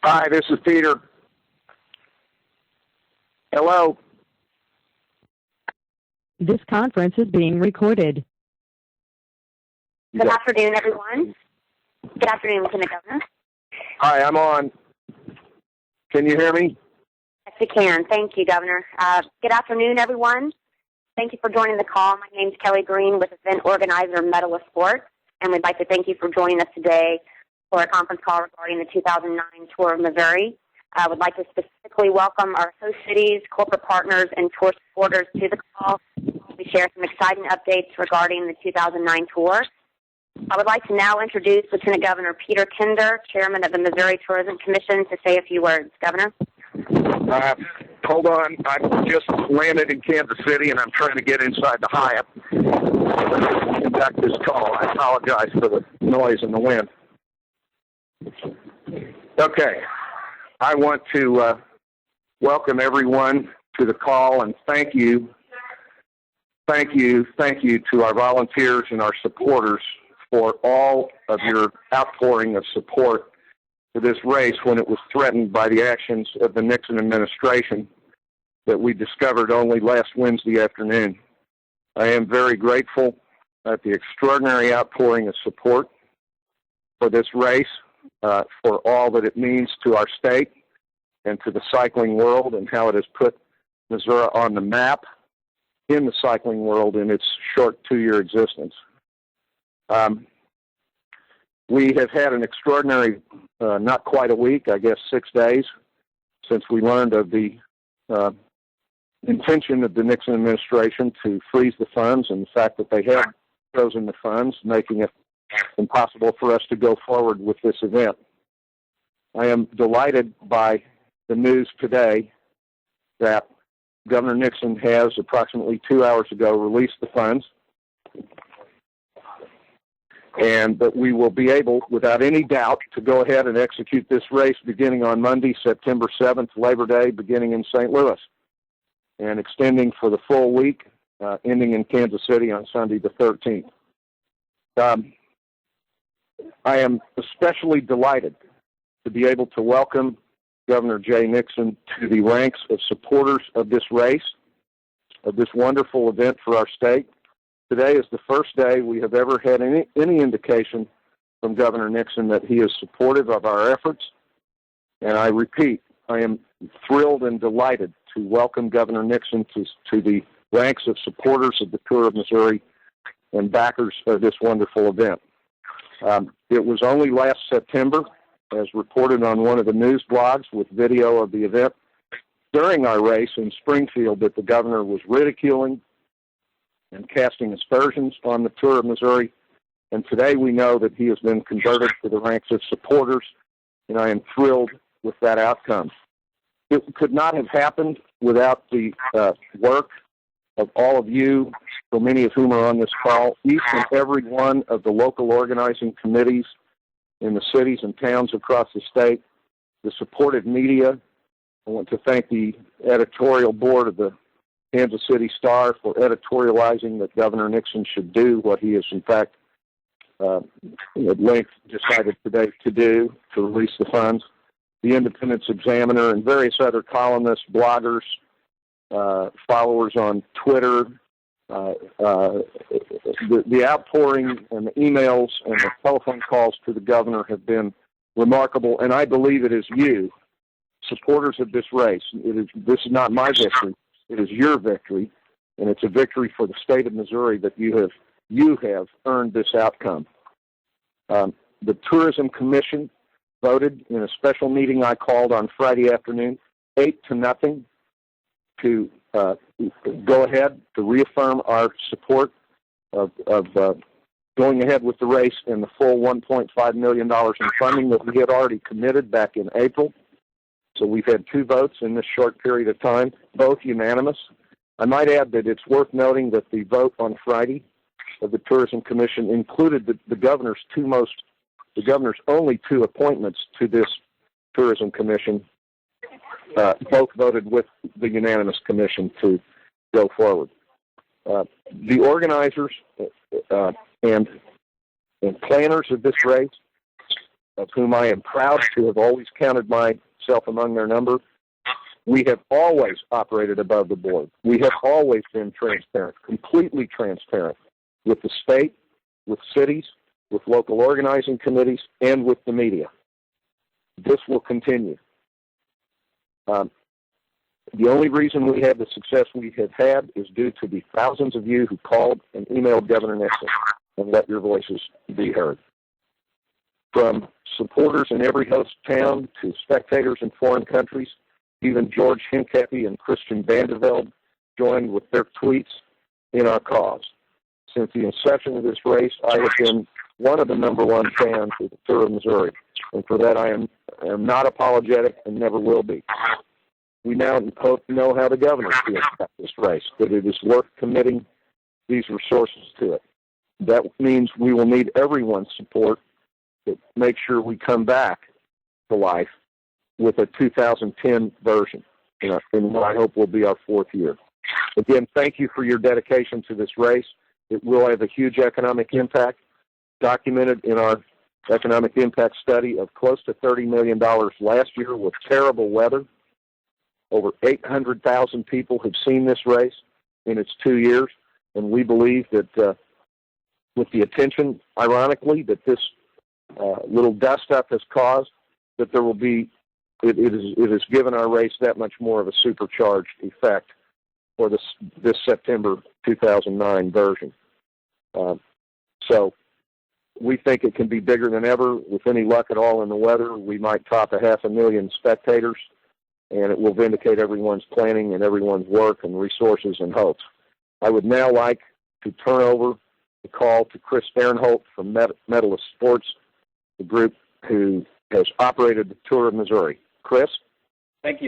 Hi, this is Peter. Hello. This conference is being recorded. Good afternoon, everyone. Good afternoon, Lieutenant Governor. Hi, I'm on. Can you hear me? Yes, we can. Thank you, Governor. Good afternoon, everyone. Thank you for joining the call. My name is Kelly Green with event organizer Medalist Sports, and we'd like to thank you for joining us today for a conference call regarding the 2009 Tour of Missouri. I would like to specifically welcome our host cities, corporate partners, and tour supporters to the call. We share some exciting updates regarding the 2009 tour. I would like to now introduce Lieutenant Governor Peter Kinder, Chairman of the Missouri Tourism Commission, to say a few words. Governor? Hold on. I just landed in Kansas City, and I'm trying to get inside the Hyatt to conduct this call. I apologize for the noise and the wind. Okay. I want to welcome everyone to the call and thank you to our volunteers and our supporters for all of your outpouring of support for this race when it was threatened by the actions of the Nixon administration that we discovered only last Wednesday afternoon. I am very grateful at the extraordinary outpouring of support for this race, for all that it means to our state and to the cycling world and how it has put Missouri on the map in the cycling world in its short 2-year existence. We have had an extraordinary, not quite a week, I guess 6 days, since we learned of the intention of the Nixon administration to freeze the funds and the fact that they had frozen the funds, making it impossible for us to go forward with this event. I am delighted by the news today that Governor Nixon has approximately 2 hours ago released the funds, and that we will be able, without any doubt, to go ahead and execute this race beginning on Monday, September 7th, Labor Day, beginning in St. Louis, and extending for the full week, ending in Kansas City on Sunday the 13th. I am especially delighted to be able to welcome Governor Jay Nixon to the ranks of supporters of this race, of this wonderful event for our state. Today is the first day we have ever had any indication from Governor Nixon that he is supportive of our efforts. And I repeat, I am thrilled and delighted to welcome Governor Nixon to the ranks of supporters of the Tour of Missouri and backers of this wonderful event. It was only last September, as reported on one of the news blogs with video of the event during our race in Springfield, that the governor was ridiculing and casting aspersions on the Tour of Missouri. And today we know that he has been converted to the ranks of supporters, and I am thrilled with that outcome. It could not have happened without the work of all of you, so many of whom are on this call, each and every one of the local organizing committees in the cities and towns across the state, the supportive media. I want to thank the editorial board of the Kansas City Star for editorializing that Governor Nixon should do what he has, in fact, at length decided today to do, to release the funds. The Independence Examiner and various other columnists, bloggers, followers on Twitter, the outpouring and the emails and the telephone calls to the governor have been remarkable, and I believe it is you, supporters of this race. This is not my victory. It is your victory, and it's a victory for the state of Missouri that you have earned this outcome. The Tourism Commission voted in a special meeting I called on Friday afternoon, 8-0, to go ahead to reaffirm our support of going ahead with the race and the full $1.5 million in funding that we had already committed back in April. So we've had 2 votes in this short period of time, both unanimous. I might add that it's worth noting that the vote on Friday of the Tourism Commission included the governor's only 2 appointments to this Tourism Commission. Both voted with the unanimous commission to go forward. The organizers and planners of this race of whom I am proud to have always counted myself among their number, we have always operated above the board. We have always been transparent, completely transparent, with the state, with cities, with local organizing committees, and with the media. This will continue. The only reason we have the success we have had is due to the thousands of you who called and emailed Governor Nixon and let your voices be heard. From supporters in every host town to spectators in foreign countries, even George Hincapie and Christian Vandeveld joined with their tweets in our cause. Since the inception of this race, I have been one of the number one fans of the tour of Missouri, and for that I am not apologetic and never will be. We now hope to know how the governor feels about this race, but it is worth committing these resources to it. That means we will need everyone's support to make sure we come back to life with a 2010 version, in what I hope will be our fourth year. Again, thank you for your dedication to this race. It will have a huge economic impact, documented in our economic impact study of close to $30 million last year with terrible weather. Over 800,000 people have seen this race in its 2 years, and we believe that with the attention, ironically, that this little dust-up has caused, that there will be, it has given our race that much more of a supercharged effect for this September 2009 version. So we think it can be bigger than ever. With any luck at all in the weather, we might top 500,000 spectators, and it will vindicate everyone's planning and everyone's work and resources and hopes. I would now like to turn over the call to Chris Sternholt from Medalist Sports, the group who has operated the Tour of Missouri. Chris? Thank you,